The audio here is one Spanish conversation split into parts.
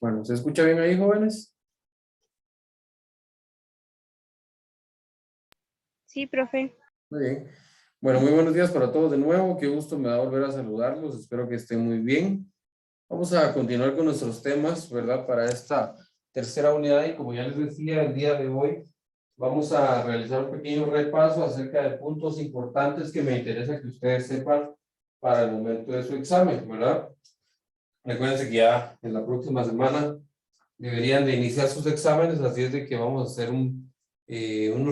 Bueno, ¿se escucha bien ahí, jóvenes? Sí, profe. Muy bien. Bueno, muy buenos días para todos de nuevo. Qué gusto me da volver a saludarlos. Espero que estén muy bien. Vamos a continuar con nuestros temas, ¿verdad? Para esta tercera unidad y como ya les decía, el día de hoy vamos a realizar un pequeño repaso acerca de puntos importantes que me interesa que ustedes sepan para el momento de su examen, ¿verdad? Recuérdense que ya en la próxima semana deberían de iniciar sus exámenes, así es de que vamos a hacer un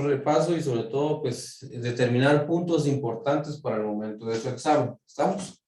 repaso y sobre todo pues determinar puntos importantes para el momento de su examen. ¿Estamos?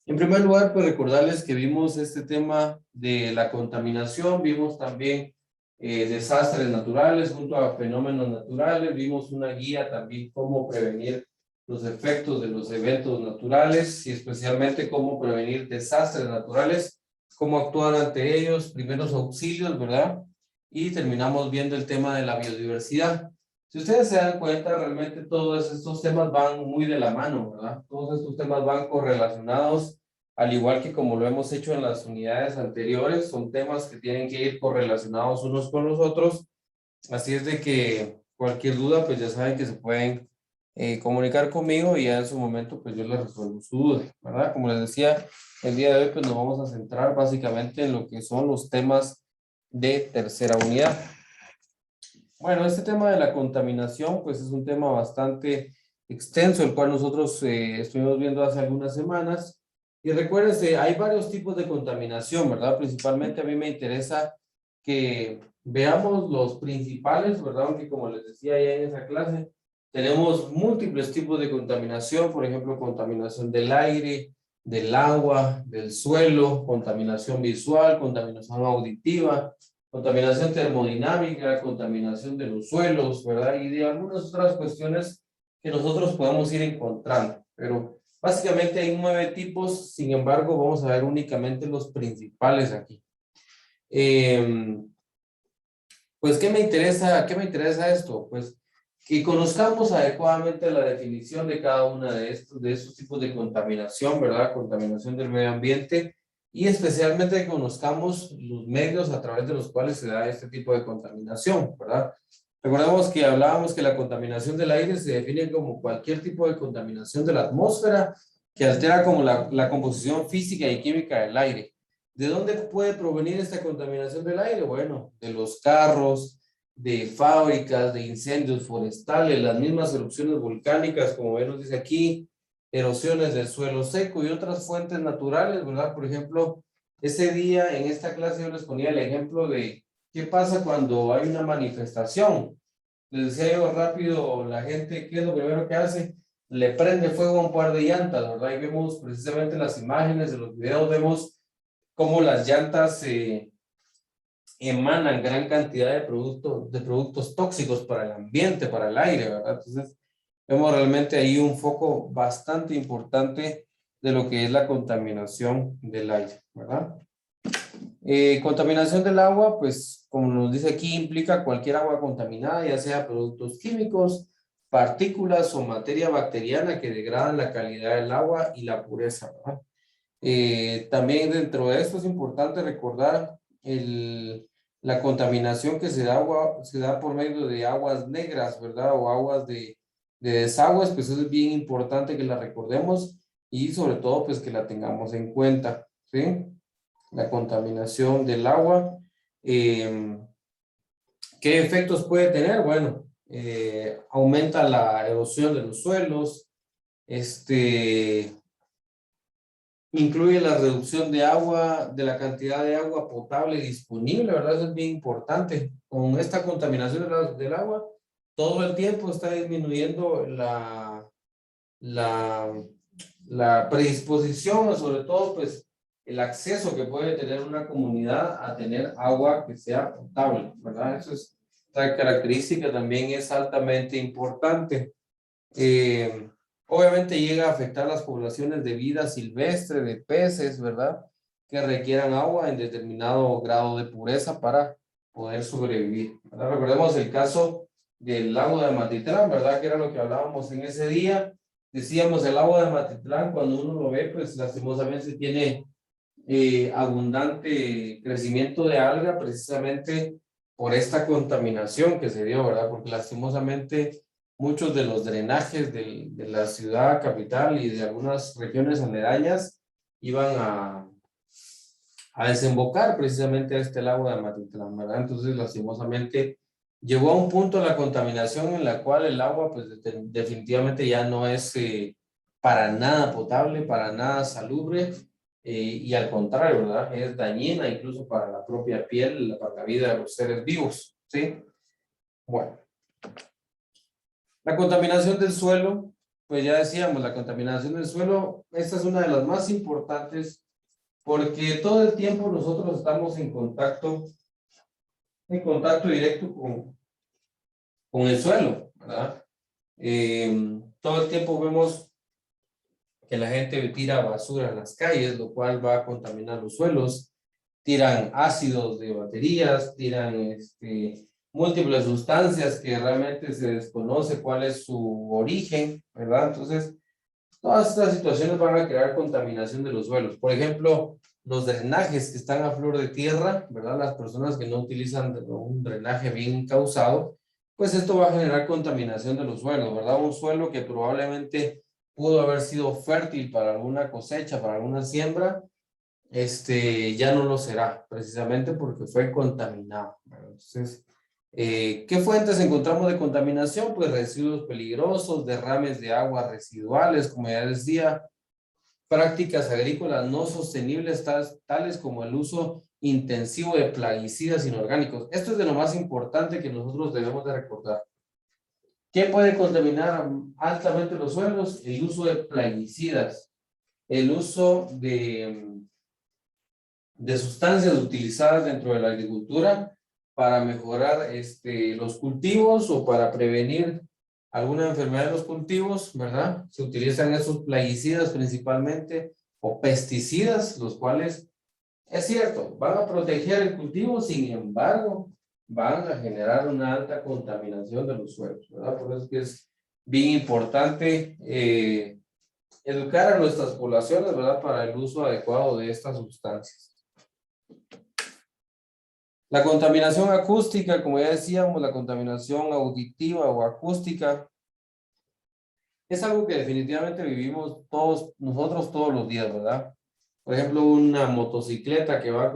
En primer lugar, pues recordarles que vimos este tema de la contaminación, vimos también desastres naturales junto a fenómenos naturales, vimos una guía también cómo prevenir los efectos de los eventos naturales y especialmente cómo prevenir desastres naturales, cómo actuar ante ellos, primeros auxilios, ¿verdad? Y terminamos viendo el tema de la biodiversidad. Si ustedes se dan cuenta, realmente todos estos temas van muy de la mano, ¿verdad? Todos estos temas van correlacionados, al igual que como lo hemos hecho en las unidades anteriores, son temas que tienen que ir correlacionados unos con los otros. Así es de que cualquier duda, pues ya saben que se pueden comunicar conmigo y ya en su momento, pues yo les resuelvo su duda, ¿verdad? Como les decía, el día de hoy, pues nos vamos a centrar básicamente en lo que son los temas de tercera unidad. Bueno, este tema de la contaminación, pues es un tema bastante extenso, el cual nosotros estuvimos viendo hace algunas semanas. Y recuérdense, hay varios tipos de contaminación, ¿verdad? Principalmente a mí me interesa que veamos los principales, ¿verdad? Aunque como les decía ya en esa clase, tenemos múltiples tipos de contaminación, por ejemplo, contaminación del aire, del agua, del suelo, contaminación visual, contaminación auditiva, contaminación termodinámica, contaminación de los suelos, ¿verdad? Y de algunas otras cuestiones que nosotros podemos ir encontrando. Pero básicamente hay 9 tipos, sin embargo, vamos a ver únicamente los principales aquí. Pues, ¿qué me interesa? ¿Qué me interesa esto? Pues, que conozcamos adecuadamente la definición de cada una de estos tipos de contaminación, ¿verdad? Contaminación del medio ambiente y especialmente que conozcamos los medios a través de los cuales se da este tipo de contaminación, ¿verdad? Recordemos que hablábamos que la contaminación del aire se define como cualquier tipo de contaminación de la atmósfera que altera como la composición física y química del aire. ¿De dónde puede provenir esta contaminación del aire? Bueno, de los carros, de fábricas, de incendios forestales, las mismas erupciones volcánicas, como bien nos dice aquí, erosiones del suelo seco y otras fuentes naturales, ¿verdad? Por ejemplo, ese día en esta clase yo les ponía el ejemplo de qué pasa cuando hay una manifestación. Les decía yo rápido, la gente, ¿qué es lo primero que hace? Le prende fuego a un par de llantas, ¿verdad? Y vemos precisamente las imágenes de los videos, vemos cómo las llantas emanan gran cantidad de productos tóxicos para el ambiente, para el aire, ¿verdad? Entonces, vemos realmente ahí un foco bastante importante de lo que es la contaminación del aire, ¿verdad? Contaminación del agua, pues, como nos dice aquí, implica cualquier agua contaminada, ya sea productos químicos, partículas o materia bacteriana que degradan la calidad del agua y la pureza, ¿verdad? También dentro de esto es importante recordar la contaminación que se da por medio de aguas negras, ¿verdad? O aguas de desagües, pues eso es bien importante que la recordemos y sobre todo pues que la tengamos en cuenta, ¿sí? La contaminación del agua. ¿Qué efectos puede tener? Bueno, aumenta la erosión de los suelos, incluye la reducción de agua, de la cantidad de agua potable disponible, ¿verdad? Eso es bien importante. Con esta contaminación del agua, todo el tiempo está disminuyendo la, la predisposición, o sobre todo, pues, el acceso que puede tener una comunidad a tener agua que sea potable, ¿verdad? Esta característica también es altamente importante. Obviamente llega a afectar las poblaciones de vida silvestre, de peces, ¿verdad? Que requieran agua en determinado grado de pureza para poder sobrevivir, ¿verdad? Recordemos el caso del lago de Amatitlán, ¿verdad? Que era lo que hablábamos en ese día. Decíamos el lago de Amatitlán, cuando uno lo ve, pues lastimosamente tiene abundante crecimiento de alga precisamente por esta contaminación que se dio, ¿verdad? Porque lastimosamente muchos de los drenajes de la ciudad capital y de algunas regiones aledañas iban a desembocar precisamente a este lago de Amatitlán, ¿verdad? Entonces, lastimosamente, llegó a un punto la contaminación en la cual el agua, pues, definitivamente ya no es para nada potable, para nada salubre, y al contrario, ¿verdad? Es dañina incluso para la propia piel, para la vida de los seres vivos, ¿sí? Bueno, la contaminación del suelo, pues ya decíamos, la contaminación del suelo, esta es una de las más importantes porque todo el tiempo nosotros estamos en contacto directo con el suelo, ¿verdad? Todo el tiempo vemos que la gente tira basura en las calles, lo cual va a contaminar los suelos, tiran ácidos de baterías, tiran múltiples sustancias que realmente se desconoce cuál es su origen, ¿verdad? Entonces, todas estas situaciones van a crear contaminación de los suelos. Por ejemplo, los drenajes que están a flor de tierra, ¿verdad? Las personas que no utilizan un drenaje bien causado, pues esto va a generar contaminación de los suelos, ¿verdad? Un suelo que probablemente pudo haber sido fértil para alguna cosecha, para alguna siembra, ya no lo será, precisamente porque fue contaminado, ¿verdad? Entonces, ¿qué fuentes encontramos de contaminación? Pues residuos peligrosos, derrames de aguas residuales, como ya decía, prácticas agrícolas no sostenibles, tales como el uso intensivo de plaguicidas inorgánicos. Esto es de lo más importante que nosotros debemos de recordar. ¿Qué puede contaminar altamente los suelos? El uso de plaguicidas, el uso de sustancias utilizadas dentro de la agricultura para mejorar los cultivos o para prevenir alguna enfermedad de los cultivos, ¿verdad? Se utilizan esos plaguicidas principalmente o pesticidas, los cuales, es cierto, van a proteger el cultivo, sin embargo, van a generar una alta contaminación de los suelos, ¿verdad? Por eso es que es bien importante educar a nuestras poblaciones, ¿verdad? Para el uso adecuado de estas sustancias. La contaminación acústica, como ya decíamos, la contaminación auditiva o acústica, es algo que definitivamente vivimos todos, nosotros todos los días, ¿verdad? Por ejemplo, una motocicleta que va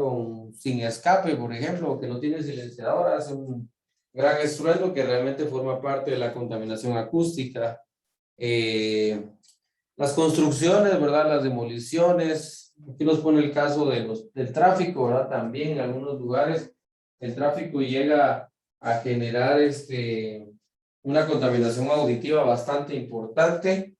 sin escape, por ejemplo, que no tiene silenciador, hace un gran estruendo que realmente forma parte de la contaminación acústica. Las construcciones, ¿verdad? Las demoliciones. Aquí nos pone el caso del tráfico, ¿verdad? También en algunos lugares el tráfico llega a generar una contaminación auditiva bastante importante.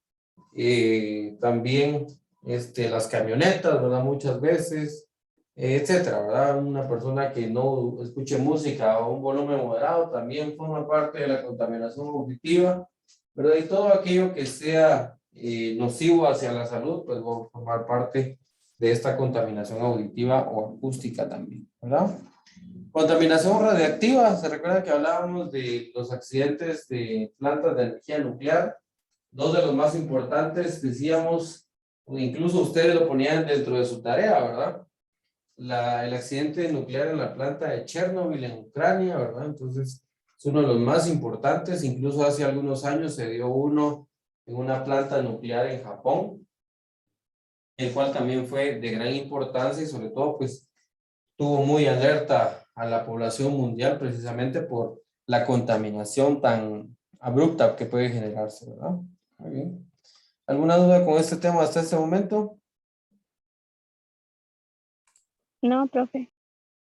También las camionetas, ¿verdad? Muchas veces, etcétera, ¿verdad? Una persona que no escuche música a un volumen moderado también forma parte de la contaminación auditiva, ¿verdad? Y todo aquello que sea nocivo hacia la salud, pues va a formar parte de esta contaminación auditiva o acústica también, ¿verdad? Contaminación radiactiva, se recuerda que hablábamos de los accidentes de plantas de energía nuclear, dos de los más importantes, decíamos, incluso ustedes lo ponían dentro de su tarea, ¿verdad? El accidente nuclear en la planta de Chernobyl en Ucrania, ¿verdad? Entonces, es uno de los más importantes, incluso hace algunos años se dio uno en una planta nuclear en Japón, el cual también fue de gran importancia y sobre todo, pues, tuvo muy alerta a la población mundial precisamente por la contaminación tan abrupta que puede generarse, ¿verdad? Muy bien. ¿Alguna duda con este tema hasta este momento? No, profe.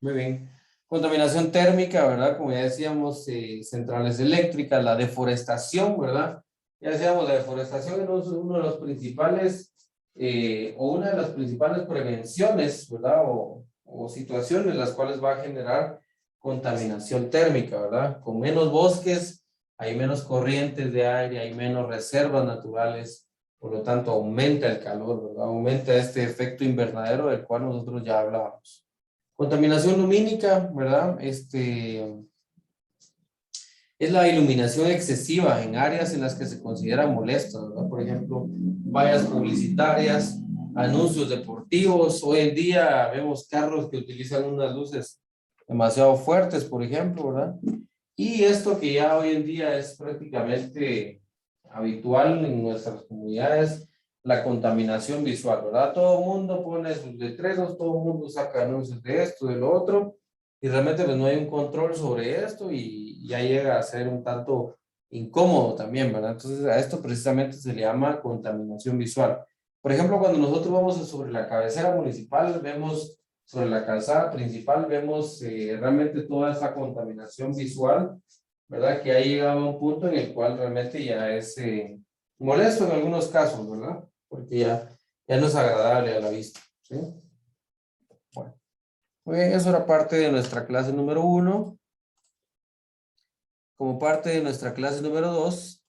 Muy bien. Contaminación térmica, ¿verdad? Como ya decíamos, centrales eléctricas, la deforestación, ¿verdad? Ya decíamos, la deforestación es uno de los principales, o una de las principales prevenciones, ¿verdad? O situaciones en las cuales va a generar contaminación térmica, ¿verdad? Con menos bosques, hay menos corrientes de aire, hay menos reservas naturales, por lo tanto aumenta el calor, ¿verdad? Aumenta este efecto invernadero del cual nosotros ya hablábamos. Contaminación lumínica, ¿verdad? Es la iluminación excesiva en áreas en las que se considera molesta, ¿verdad? Por ejemplo, vallas publicitarias, anuncios deportivos. Hoy en día vemos carros que utilizan unas luces demasiado fuertes, por ejemplo, ¿verdad? Y esto que ya hoy en día es prácticamente habitual en nuestras comunidades, la contaminación visual, ¿verdad? Todo el mundo pone sus letreros, todo el mundo saca anuncios de esto, de lo otro, y realmente pues no hay un control sobre esto y ya llega a ser un tanto incómodo también, ¿verdad? Entonces a esto precisamente se le llama contaminación visual. Por ejemplo, cuando nosotros vamos sobre la cabecera municipal, vemos sobre la calzada principal, vemos realmente toda esa contaminación visual, ¿verdad? Que ha llegado a un punto en el cual realmente ya es molesto en algunos casos, ¿verdad? Porque ya no es agradable a la vista, ¿sí? Bueno, muy bien, eso era parte de nuestra clase número 1. Como parte de nuestra clase número 2,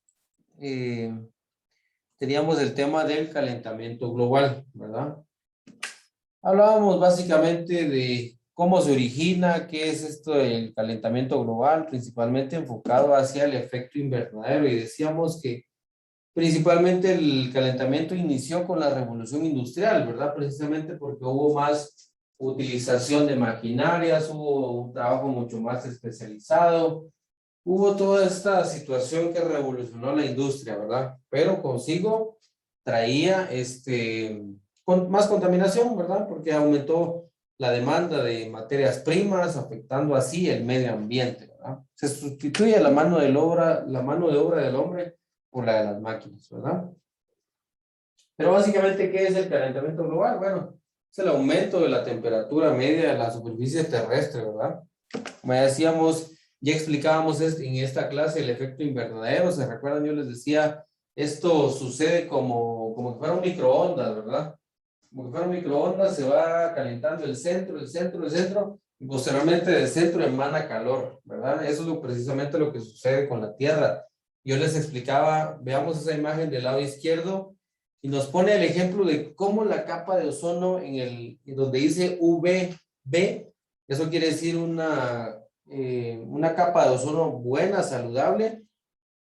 teníamos el tema del calentamiento global, ¿verdad? Hablábamos básicamente de cómo se origina, qué es esto del calentamiento global, principalmente enfocado hacia el efecto invernadero, y decíamos que principalmente el calentamiento inició con la revolución industrial, ¿verdad? Precisamente porque hubo más utilización de maquinarias, hubo un trabajo mucho más especializado, hubo toda esta situación que revolucionó la industria, ¿verdad? Pero consigo traía más contaminación, ¿verdad? Porque aumentó la demanda de materias primas, afectando así el medio ambiente, ¿verdad? Se sustituye la mano de obra del hombre por la de las máquinas, ¿verdad? Pero básicamente, ¿qué es el calentamiento global? Bueno, es el aumento de la temperatura media de la superficie terrestre, ¿verdad? Como ya decíamos, ya explicábamos en esta clase el efecto invernadero. ¿Se recuerdan? Yo les decía, esto sucede como que fuera un microondas, ¿verdad? Como que fuera un microondas, se va calentando el centro, y posteriormente del centro emana calor, ¿verdad? Eso es precisamente lo que sucede con la Tierra. Yo les explicaba, veamos esa imagen del lado izquierdo, y nos pone el ejemplo de cómo la capa de ozono en donde dice UVB, eso quiere decir una capa de ozono buena, saludable,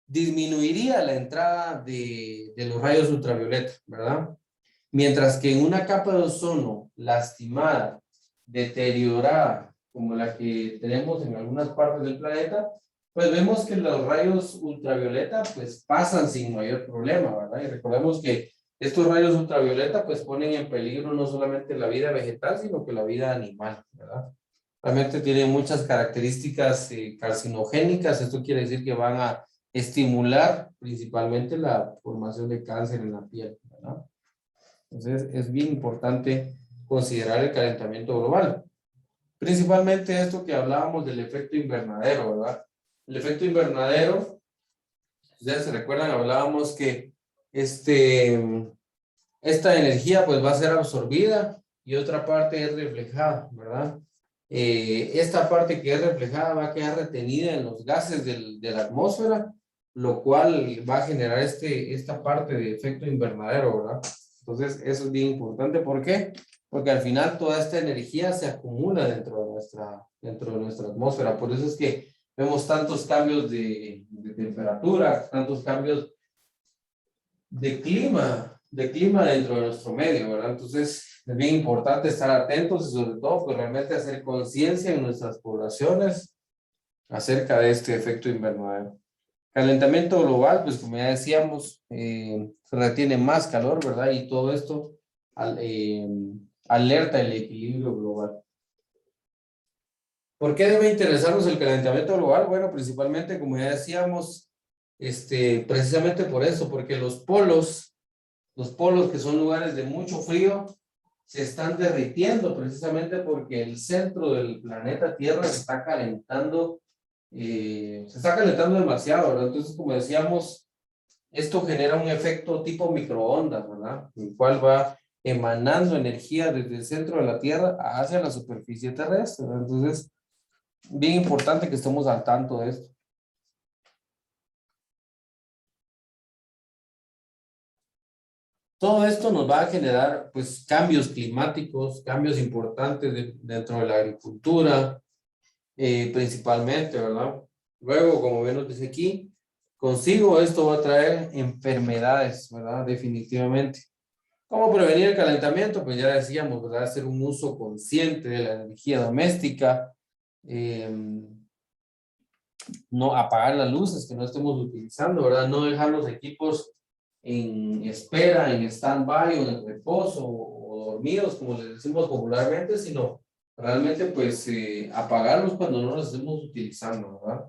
disminuiría la entrada de los rayos ultravioleta, ¿verdad? Mientras que en una capa de ozono lastimada, deteriorada, como la que tenemos en algunas partes del planeta, pues vemos que los rayos ultravioleta pues pasan sin mayor problema, ¿verdad? Y recordemos que estos rayos ultravioleta pues ponen en peligro no solamente la vida vegetal, sino que la vida animal, ¿verdad? Realmente tienen muchas características carcinogénicas. Esto quiere decir que van a estimular principalmente la formación de cáncer en la piel, ¿verdad? Entonces, es bien importante considerar el calentamiento global. Principalmente esto que hablábamos del efecto invernadero, ¿verdad? El efecto invernadero, ustedes se recuerdan, hablábamos que esta energía pues va a ser absorbida y otra parte es reflejada, ¿verdad? Esta parte que es reflejada va a quedar retenida en los gases de la atmósfera, lo cual va a generar esta parte de efecto invernadero, ¿verdad? Entonces, eso es bien importante. ¿Por qué? Porque al final toda esta energía se acumula dentro de nuestra atmósfera. Por eso es que vemos tantos cambios de temperatura, tantos cambios de clima dentro de nuestro medio, ¿verdad? Entonces, es bien importante estar atentos y sobre todo, pues realmente hacer conciencia en nuestras poblaciones acerca de este efecto invernadero. Calentamiento global, pues como ya decíamos, se retiene más calor, ¿verdad? Y todo esto alerta el equilibrio global. ¿Por qué debe interesarnos el calentamiento global? Bueno, principalmente, como ya decíamos, precisamente por eso, porque los polos que son lugares de mucho frío, se están derritiendo precisamente porque el centro del planeta Tierra se está calentando demasiado, ¿verdad? Entonces, como decíamos, esto genera un efecto tipo microondas, ¿verdad? El cual va emanando energía desde el centro de la Tierra hacia la superficie terrestre, ¿verdad? Entonces, bien importante que estemos al tanto de esto. Todo esto nos va a generar, pues, cambios climáticos, cambios importantes dentro de la agricultura, principalmente, ¿verdad? Luego, como bien nos dice aquí, consigo esto va a traer enfermedades, ¿verdad? Definitivamente. ¿Cómo prevenir el calentamiento? Pues ya decíamos, ¿verdad? Hacer un uso consciente de la energía doméstica, eh, no apagar las luces que no estemos utilizando, ¿verdad? No dejar los equipos en espera, en stand-by o en reposo o dormidos, como les decimos popularmente, sino realmente pues apagarlos cuando no los estemos utilizando, ¿verdad?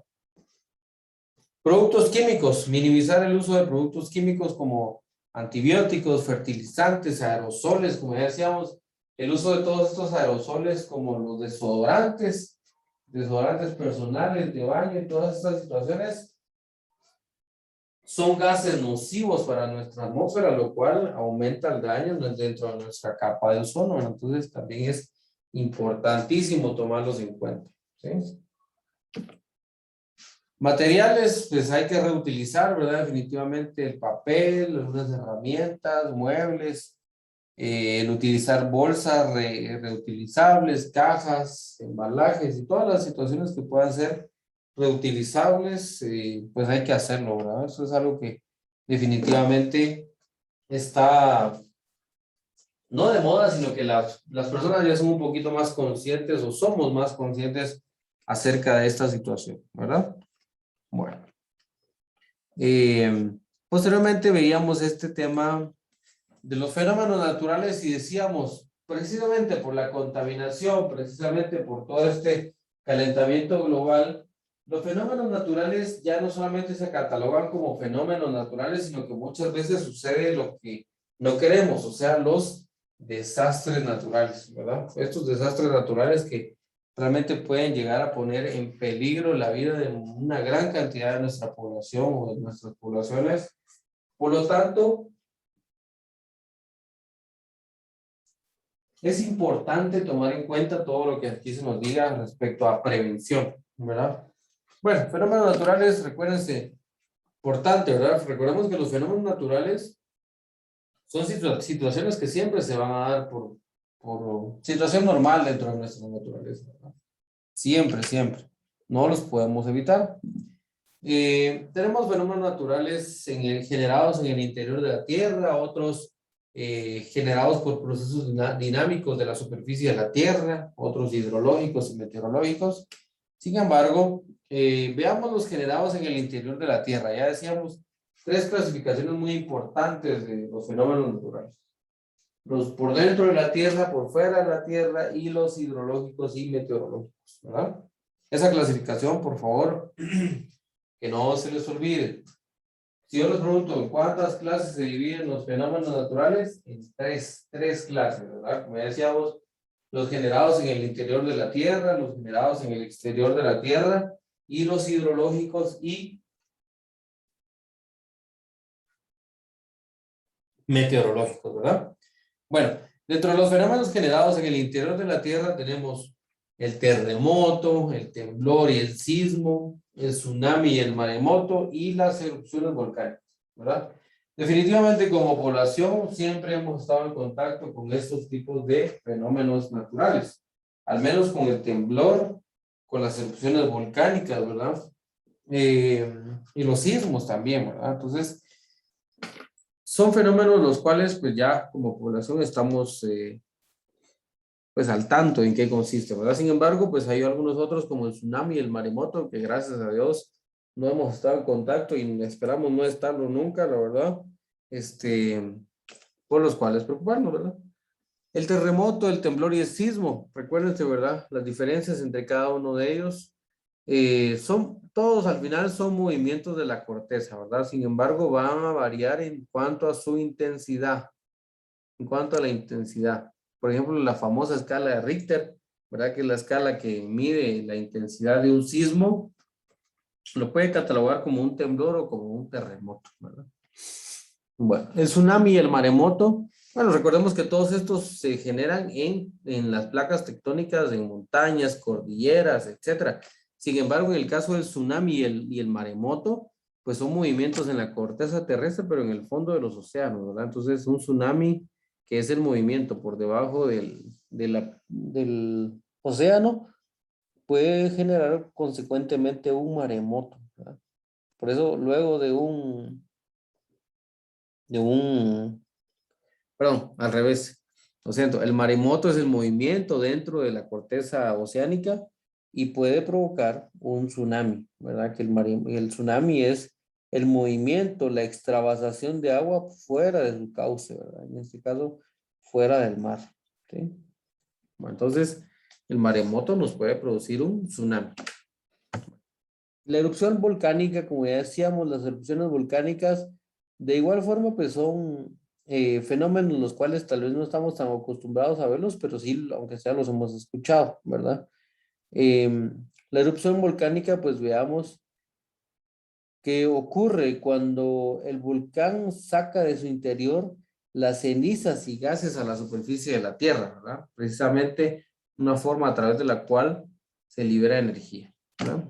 Productos químicos, minimizar el uso de productos químicos como antibióticos, fertilizantes, aerosoles, como ya decíamos, el uso de todos estos aerosoles como los desodorantes, desodorantes personales, de baño y todas estas situaciones son gases nocivos para nuestra atmósfera, lo cual aumenta el daño dentro de nuestra capa de ozono, ¿no? Entonces también es importantísimo tomarlos en cuenta, ¿sí? Materiales, pues hay que reutilizar, ¿verdad? Definitivamente el papel, algunas herramientas, muebles, el utilizar bolsas reutilizables, cajas, embalajes y todas las situaciones que puedan ser reutilizables, pues hay que hacerlo, ¿verdad? Eso es algo que definitivamente está, no de moda, sino que las personas ya son un poquito más conscientes o somos más conscientes acerca de esta situación, ¿verdad? Bueno. Posteriormente veíamos este tema de los fenómenos naturales y decíamos, precisamente por la contaminación, precisamente por todo este calentamiento global, los fenómenos naturales ya no solamente se catalogan como fenómenos naturales, sino que muchas veces sucede lo que no queremos, o sea, los desastres naturales, ¿verdad? Estos desastres naturales que realmente pueden llegar a poner en peligro la vida de una gran cantidad de nuestra población o de nuestras poblaciones. Por lo tanto, es importante tomar en cuenta todo lo que aquí se nos diga respecto a prevención, ¿verdad? Bueno, fenómenos naturales, recuérdense, importante, ¿verdad? Recordemos que los fenómenos naturales son situaciones que siempre se van a dar por situación normal dentro de nuestra naturaleza, ¿verdad? Siempre, siempre. No los podemos evitar. Tenemos fenómenos naturales generados en el interior de la Tierra, otros generados por procesos dinámicos de la superficie de la Tierra, otros hidrológicos y meteorológicos. Sin embargo, veamos los generados en el interior de la Tierra. Ya decíamos tres clasificaciones muy importantes de los fenómenos naturales. Los por dentro de la Tierra, por fuera de la Tierra y los hidrológicos y meteorológicos, ¿verdad? Esa clasificación, por favor, que no se les olvide. Si yo les pregunto en cuántas clases se dividen los fenómenos naturales, en tres clases, ¿verdad? Como ya decíamos, los generados en el interior de la Tierra, los generados en el exterior de la Tierra y los hidrológicos y meteorológicos, ¿verdad? Bueno, dentro de los fenómenos generados en el interior de la Tierra tenemos el terremoto, el temblor y el sismo, el tsunami y el maremoto y las erupciones volcánicas, ¿verdad? Definitivamente como población siempre hemos estado en contacto con estos tipos de fenómenos naturales, al menos con el temblor, con las erupciones volcánicas, ¿verdad? Y los sismos también, ¿verdad? Entonces, son fenómenos los cuales pues ya como población estamos pues al tanto en qué consiste, ¿verdad? Sin embargo, pues hay algunos otros como el tsunami y el maremoto que gracias a Dios no hemos estado en contacto y esperamos no estarlo nunca, la verdad, por los cuales preocuparnos, ¿verdad? El terremoto, el temblor y el sismo, recuérdense, ¿verdad? Las diferencias entre cada uno de ellos todos al final son movimientos de la corteza, ¿verdad? Sin embargo, van a variar en cuanto a su intensidad, en cuanto a la intensidad. Por ejemplo, la famosa escala de Richter, ¿verdad? Que es la escala que mide la intensidad de un sismo, lo puede catalogar como un temblor o como un terremoto, ¿verdad? Bueno, el tsunami y el maremoto, bueno, recordemos que todos estos se generan en las placas tectónicas, en montañas, cordilleras, etcétera. Sin embargo, en el caso del tsunami y el maremoto, pues son movimientos en la corteza terrestre, pero en el fondo de los océanos, ¿verdad? Entonces, un tsunami, que es el movimiento por debajo del océano, puede generar consecuentemente un maremoto, ¿verdad? Por eso, luego de un Perdón, al revés. Lo siento, el maremoto es el movimiento dentro de la corteza oceánica y puede provocar un tsunami, ¿verdad? Que el tsunami es el movimiento, la extravasación de agua fuera de su cauce, ¿verdad? En este caso, fuera del mar, ¿sí? Bueno, entonces, el maremoto nos puede producir un tsunami. La erupción volcánica, como ya decíamos, las erupciones volcánicas, de igual forma, pues son fenómenos los cuales tal vez no estamos tan acostumbrados a verlos, pero sí, aunque sea, los hemos escuchado, ¿verdad? La erupción volcánica, pues veamos qué ocurre cuando el volcán saca de su interior las cenizas y gases a la superficie de la Tierra, ¿verdad? Precisamente una forma a través de la cual se libera energía, ¿verdad?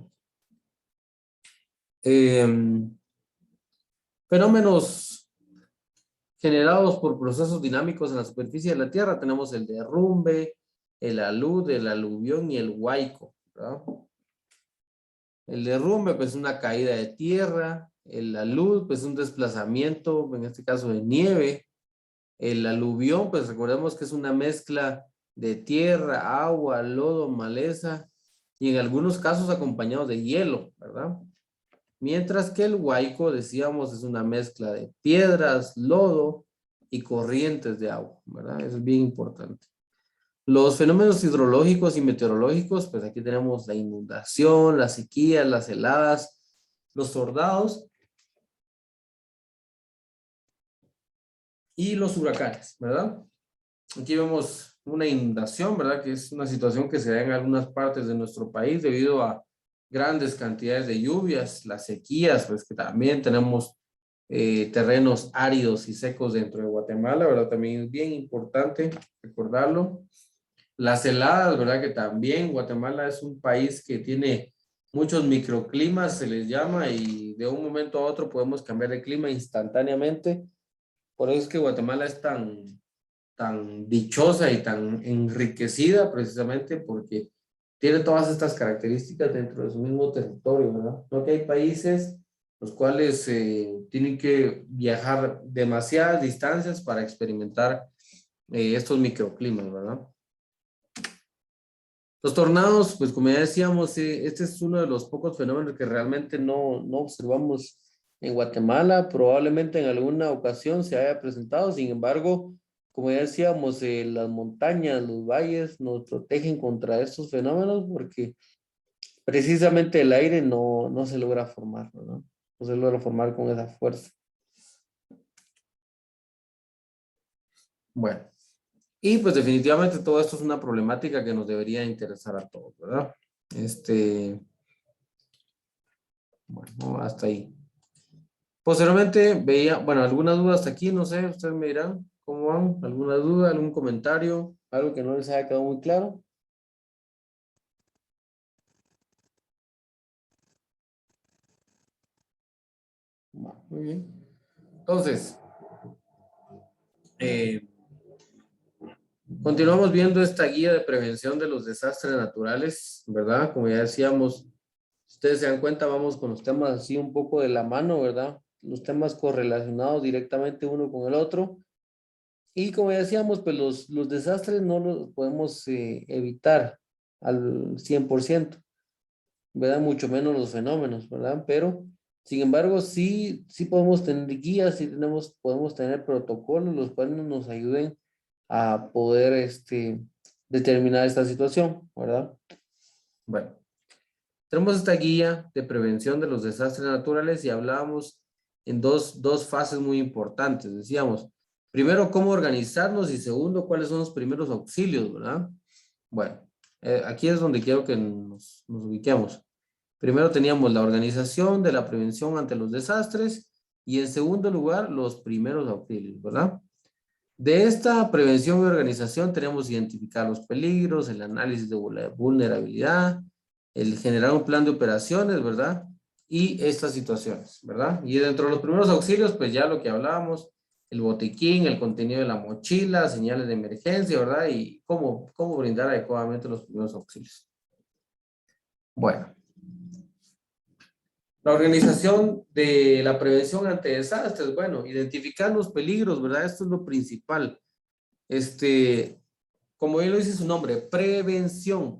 Fenómenos generados por procesos dinámicos en la superficie de la Tierra. Tenemos el derrumbe, el alud, el aluvión y el huaico, ¿verdad? El derrumbe, pues, es una caída de tierra. El alud, pues, un desplazamiento, en este caso de nieve. El aluvión, pues, recordemos que es una mezcla de tierra, agua, lodo, maleza y en algunos casos acompañados de hielo, ¿verdad? Mientras que el huaico, decíamos, es una mezcla de piedras, lodo y corrientes de agua, ¿verdad? Eso es bien importante. Los fenómenos hidrológicos y meteorológicos, pues aquí tenemos la inundación, las sequías, las heladas, los tornados y los huracanes, ¿verdad? Aquí vemos una inundación, ¿verdad? Que es una situación que se da en algunas partes de nuestro país debido a grandes cantidades de lluvias, las sequías, pues que también tenemos terrenos áridos y secos dentro de Guatemala, ¿verdad? También es bien importante recordarlo. Las heladas, ¿verdad? Que también Guatemala es un país que tiene muchos microclimas, se les llama, y de un momento a otro podemos cambiar de clima instantáneamente. Por eso es que Guatemala es tan dichosa y tan enriquecida precisamente porque tiene todas estas características dentro de su mismo territorio, ¿verdad? No que hay países los cuales tienen que viajar demasiadas distancias para experimentar estos microclimas, ¿verdad? Los tornados, pues como ya decíamos, este es uno de los pocos fenómenos que realmente no observamos en Guatemala. Probablemente en alguna ocasión se haya presentado. Sin embargo, como ya decíamos, las montañas, los valles nos protegen contra estos fenómenos porque precisamente el aire no se logra formar, ¿no? No se logra formar con esa fuerza. Bueno, y pues definitivamente todo esto es una problemática que nos debería interesar a todos, ¿verdad? Bueno, hasta ahí. Posteriormente veía, bueno, algunas dudas hasta aquí, no sé, ustedes me dirán cómo van, alguna duda, algún comentario, algo que no les haya quedado muy claro. Bueno, muy bien. Entonces, eh, continuamos viendo esta guía de prevención de los desastres naturales, ¿verdad? Como ya decíamos, si ustedes se dan cuenta, vamos con los temas así un poco de la mano, ¿verdad? Los temas correlacionados directamente uno con el otro. Y como ya decíamos, pues los desastres no los podemos evitar al 100%, ¿verdad? Mucho menos los fenómenos, ¿verdad? Pero, sin embargo, sí podemos tener guías, sí podemos tener protocolos los cuales nos ayuden a poder determinar esta situación, ¿verdad? Bueno, tenemos esta guía de prevención de los desastres naturales y hablábamos en dos fases muy importantes. Decíamos, primero, cómo organizarnos y segundo, cuáles son los primeros auxilios, ¿verdad? Bueno, aquí es donde quiero que nos ubiquemos. Primero teníamos la organización de la prevención ante los desastres y en segundo lugar, los primeros auxilios, ¿verdad? De esta prevención y organización tenemos identificar los peligros, el análisis de vulnerabilidad, el generar un plan de operaciones, ¿verdad? Y estas situaciones, ¿verdad? Y dentro de los primeros auxilios, pues ya lo que hablábamos, el botiquín, el contenido de la mochila, señales de emergencia, ¿verdad? Y cómo brindar adecuadamente los primeros auxilios. Bueno. La organización de la prevención ante desastres, bueno, identificar los peligros, ¿verdad? Esto es lo principal. Como bien lo dice su nombre, prevención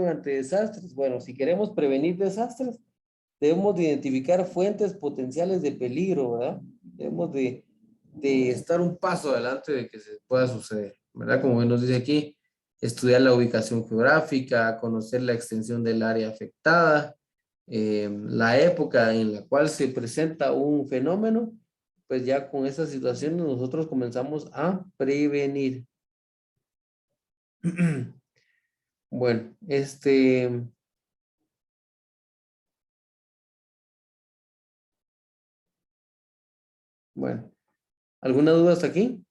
ante desastres. Bueno, si queremos prevenir desastres, debemos de identificar fuentes potenciales de peligro, ¿verdad? Debemos de estar un paso adelante de que se pueda suceder, ¿verdad? Como bien nos dice aquí, estudiar la ubicación geográfica, conocer la extensión del área afectada, la época en la cual se presenta un fenómeno, pues ya con esas situaciones nosotros comenzamos a prevenir. Bueno, bueno, ¿alguna duda hasta aquí?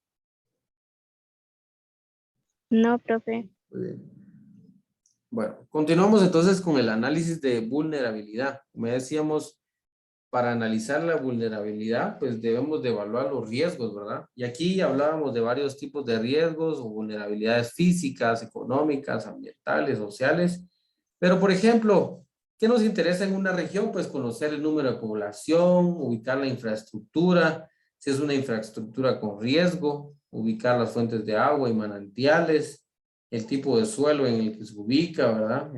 No, profe. Muy bien. Bueno, continuamos entonces con el análisis de vulnerabilidad. Como ya decíamos, para analizar la vulnerabilidad, pues debemos de evaluar los riesgos, ¿verdad? Y aquí hablábamos de varios tipos de riesgos o vulnerabilidades físicas, económicas, ambientales, sociales. Pero, por ejemplo, ¿qué nos interesa en una región? Pues conocer el número de población, ubicar la infraestructura, si es una infraestructura con riesgo, ubicar las fuentes de agua y manantiales, el tipo de suelo en el que se ubica, ¿verdad?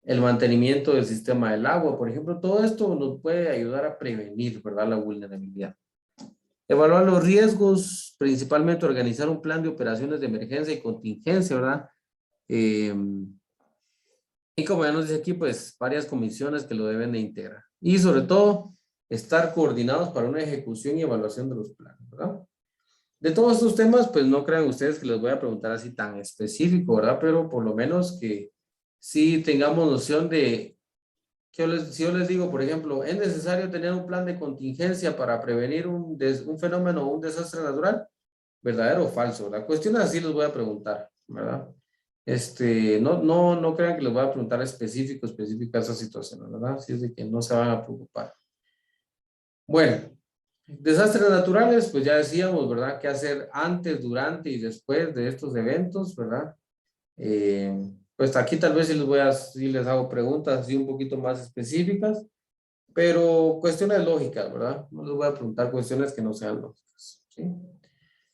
El mantenimiento del sistema del agua, por ejemplo, todo esto nos puede ayudar a prevenir, ¿verdad? La vulnerabilidad. Evaluar los riesgos, principalmente organizar un plan de operaciones de emergencia y contingencia, ¿verdad? Eh, y como ya nos dice aquí, pues varias comisiones que lo deben de integrar. Y sobre todo, estar coordinados para una ejecución y evaluación de los planes, ¿verdad? De todos estos temas, pues no crean ustedes que les voy a preguntar así tan específico, ¿verdad? Pero por lo menos que sí tengamos noción de que si yo les digo, por ejemplo, ¿es necesario tener un plan de contingencia para prevenir un fenómeno o un desastre natural? ¿Verdadero o falso? La cuestión es así les voy a preguntar, ¿verdad? No crean que les voy a preguntar específica esa situación, ¿verdad? Así es de que no se van a preocupar. Bueno, desastres naturales, pues ya decíamos, ¿verdad? ¿Qué hacer antes, durante y después de estos eventos, ¿verdad? Pues aquí tal vez sí les hago preguntas así un poquito más específicas, pero cuestiones lógicas, ¿verdad? No les voy a preguntar cuestiones que no sean lógicas, ¿sí?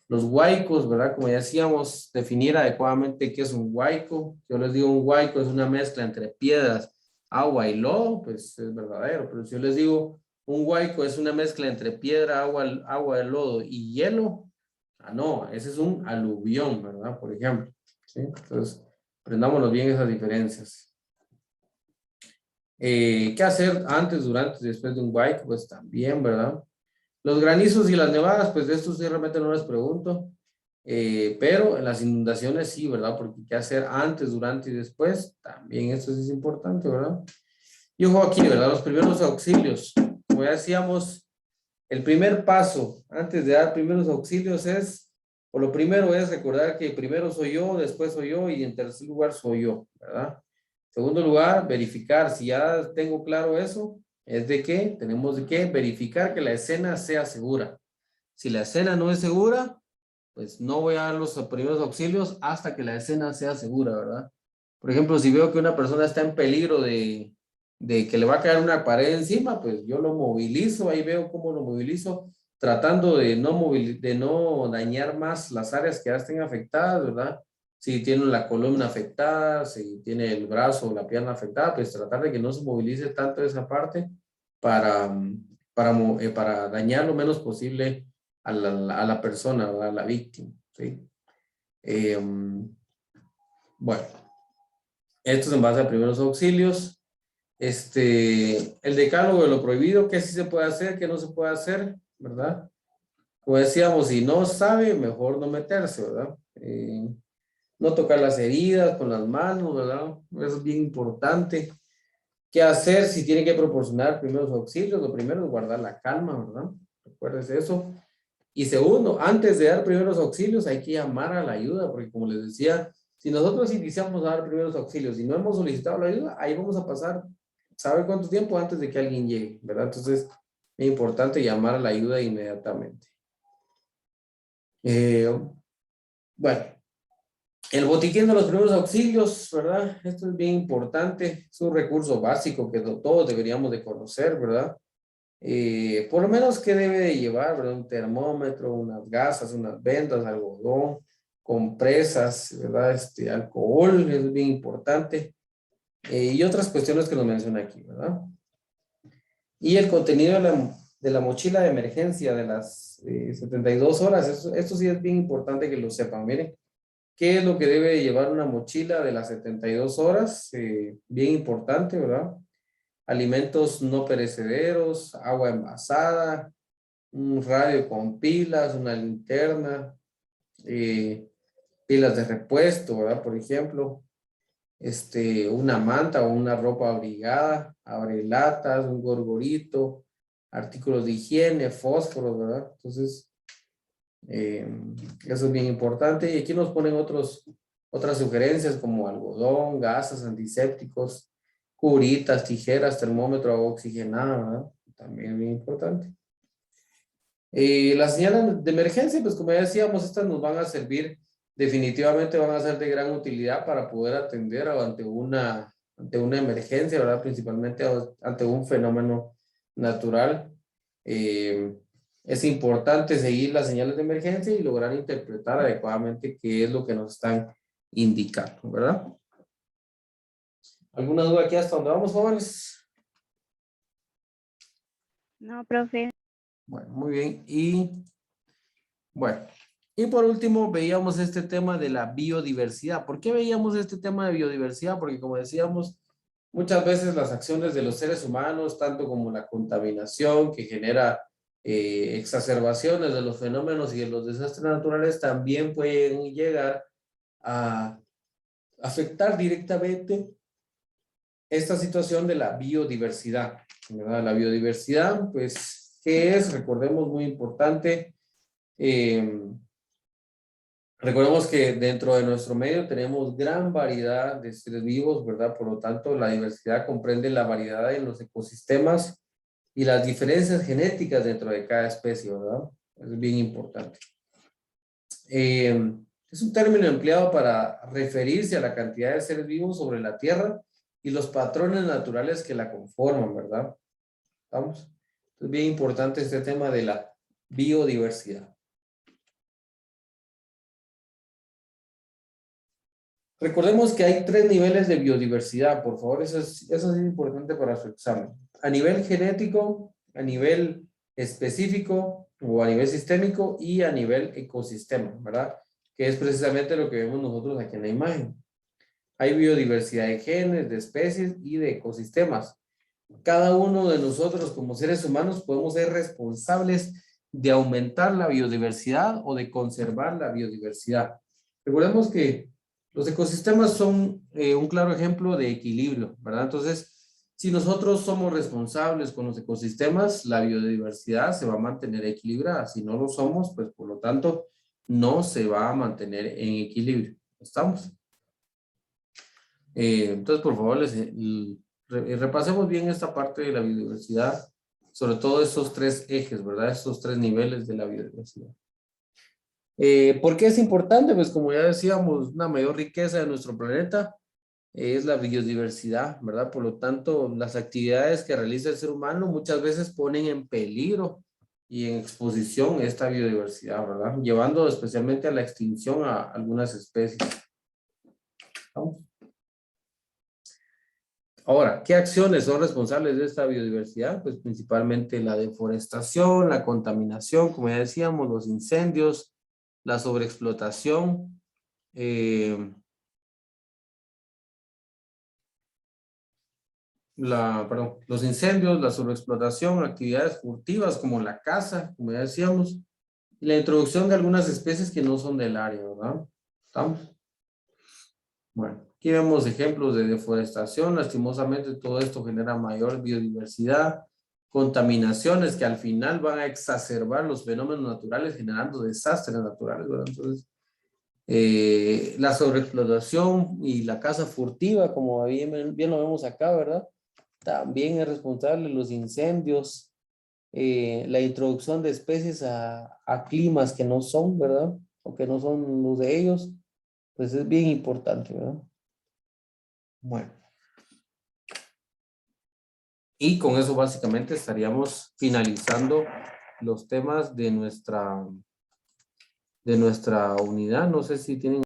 Los huaicos, ¿verdad? Como ya decíamos, definir adecuadamente qué es un huaico. Yo les digo un huaico es una mezcla entre piedras, agua y lodo, pues es verdadero. Pero si yo les digo un huaico es una mezcla entre piedra, agua de lodo y hielo, no, ese es un aluvión, ¿verdad? Por ejemplo, ¿sí? Entonces, aprendámonos bien esas diferencias. ¿Qué hacer antes, durante y después de un huaico? Pues también, ¿verdad? Los granizos y las nevadas, pues de estos sí realmente no les pregunto, pero en las inundaciones sí, ¿verdad? Porque qué hacer antes, durante y después, también eso sí es importante, ¿verdad? Y ojo aquí, ¿verdad? Los primeros auxilios. Como ya decíamos, el primer paso antes de dar primeros auxilios o lo primero es recordar que primero soy yo, después soy yo y en tercer lugar soy yo, ¿verdad? Segundo lugar, verificar, si ya tengo claro eso, es de que tenemos que verificar que la escena sea segura. Si la escena no es segura, pues no voy a dar los primeros auxilios hasta que la escena sea segura, ¿verdad? Por ejemplo, si veo que una persona está en peligro de que le va a caer una pared encima, pues yo lo movilizo, ahí veo cómo lo movilizo, tratando de no dañar más las áreas que ya estén afectadas, ¿verdad? Si tiene la columna afectada, si tiene el brazo o la pierna afectada, pues tratar de que no se movilice tanto esa parte para, para dañar lo menos posible a la persona, ¿verdad? A la víctima, ¿sí? Bueno, esto es en base a primeros auxilios. El decálogo de lo prohibido, qué sí se puede hacer, qué no se puede hacer, ¿verdad? Como decíamos, si no sabe, mejor no meterse, ¿verdad? No tocar las heridas con las manos, ¿verdad? Eso es bien importante. ¿Qué hacer si tiene que proporcionar primeros auxilios? Lo primero es guardar la calma, ¿verdad? Recuerdes eso. Y segundo, antes de dar primeros auxilios hay que llamar a la ayuda, porque como les decía, si nosotros iniciamos a dar primeros auxilios y no hemos solicitado la ayuda, ahí vamos a pasar, ¿sabe cuánto tiempo antes de que alguien llegue? ¿Verdad? Entonces, es importante llamar a la ayuda inmediatamente. Bueno, El botiquín de los primeros auxilios, ¿verdad? Esto es bien importante, es un recurso básico que todos deberíamos de conocer, ¿verdad? Por lo menos, ¿qué debe de llevar, verdad? Un termómetro, unas gasas, unas vendas, algodón, compresas, ¿verdad? Alcohol, es bien importante. Y otras cuestiones que nos menciona aquí, ¿verdad? Y el contenido de la mochila de emergencia de las 72 horas, esto sí es bien importante que lo sepan, miren. ¿Qué es lo que debe llevar una mochila de las 72 horas? Bien importante, ¿verdad? Alimentos no perecederos, agua envasada, un radio con pilas, una linterna, eh, pilas de repuesto, ¿verdad? Por ejemplo, una manta o una ropa abrigada, abrelatas, un gorgorito, artículos de higiene, fósforos, ¿verdad? Entonces, eh, eso es bien importante. Y aquí nos ponen otras sugerencias como algodón, gasas, antisépticos, curitas, tijeras, termómetro, agua oxigenada, ¿verdad? También es bien importante. Las señales de emergencia, pues como ya decíamos, estas nos van a servir, definitivamente van a ser de gran utilidad para poder atender ante una emergencia, ¿verdad? Principalmente ante un fenómeno natural. Eh, es importante seguir las señales de emergencia y lograr interpretar adecuadamente qué es lo que nos están indicando, ¿verdad? ¿Alguna duda aquí hasta dónde vamos, jóvenes? No, profe. Bueno, muy bien. Bueno, y por último veíamos este tema de la biodiversidad. ¿Por qué veíamos este tema de biodiversidad? Porque como decíamos, muchas veces las acciones de los seres humanos, tanto como la contaminación que genera exacerbaciones de los fenómenos y de los desastres naturales, también pueden llegar a afectar directamente esta situación de la biodiversidad, ¿verdad? La biodiversidad, pues, ¿qué es? Recordemos, muy importante. Recordemos que dentro de nuestro medio tenemos gran variedad de seres vivos, ¿verdad? Por lo tanto, la diversidad comprende la variedad en los ecosistemas y las diferencias genéticas dentro de cada especie, ¿verdad? Es bien importante. Es un término empleado para referirse a la cantidad de seres vivos sobre la Tierra y los patrones naturales que la conforman, ¿verdad? ¿Estamos? Es bien importante este tema de la biodiversidad. Recordemos que hay 3 niveles de biodiversidad, por favor, eso es importante para su examen. A nivel genético, a nivel específico o a nivel sistémico y a nivel ecosistema, ¿verdad? Que es precisamente lo que vemos nosotros aquí en la imagen. Hay biodiversidad de genes, de especies y de ecosistemas. Cada uno de nosotros como seres humanos podemos ser responsables de aumentar la biodiversidad o de conservar la biodiversidad. Recordemos que los ecosistemas son un claro ejemplo de equilibrio, ¿verdad? Entonces, si nosotros somos responsables con los ecosistemas, la biodiversidad se va a mantener equilibrada. Si no lo somos, pues por lo tanto, no se va a mantener en equilibrio. ¿Estamos? Entonces, por favor, repasemos bien esta parte de la biodiversidad, sobre todo estos 3 ejes, ¿verdad? Estos 3 niveles de la biodiversidad. ¿Por qué es importante? Pues como ya decíamos, una mayor riqueza de nuestro planeta es la biodiversidad, ¿verdad? Por lo tanto, las actividades que realiza el ser humano muchas veces ponen en peligro y en exposición esta biodiversidad, ¿verdad? Llevando especialmente a la extinción a algunas especies. ¿Vamos? Ahora, ¿qué acciones son responsables de esta biodiversidad? Pues principalmente la deforestación, la contaminación, como ya decíamos, los incendios, la sobreexplotación, los incendios, la sobreexplotación, actividades furtivas como la caza, como ya decíamos, y la introducción de algunas especies que no son del área, ¿verdad? ¿Estamos? Bueno, aquí vemos ejemplos de deforestación. Lastimosamente todo esto genera mayor biodiversidad, contaminaciones que al final van a exacerbar los fenómenos naturales generando desastres naturales, ¿verdad? Entonces, la sobreexplotación y la caza furtiva, como bien lo vemos acá, ¿verdad? También es responsable los incendios, la introducción de especies a climas que no son, ¿verdad? O que no son los de ellos. pues es bien importante, ¿verdad? Bueno. Y con eso básicamente estaríamos finalizando los temas de nuestra unidad. No sé si tienen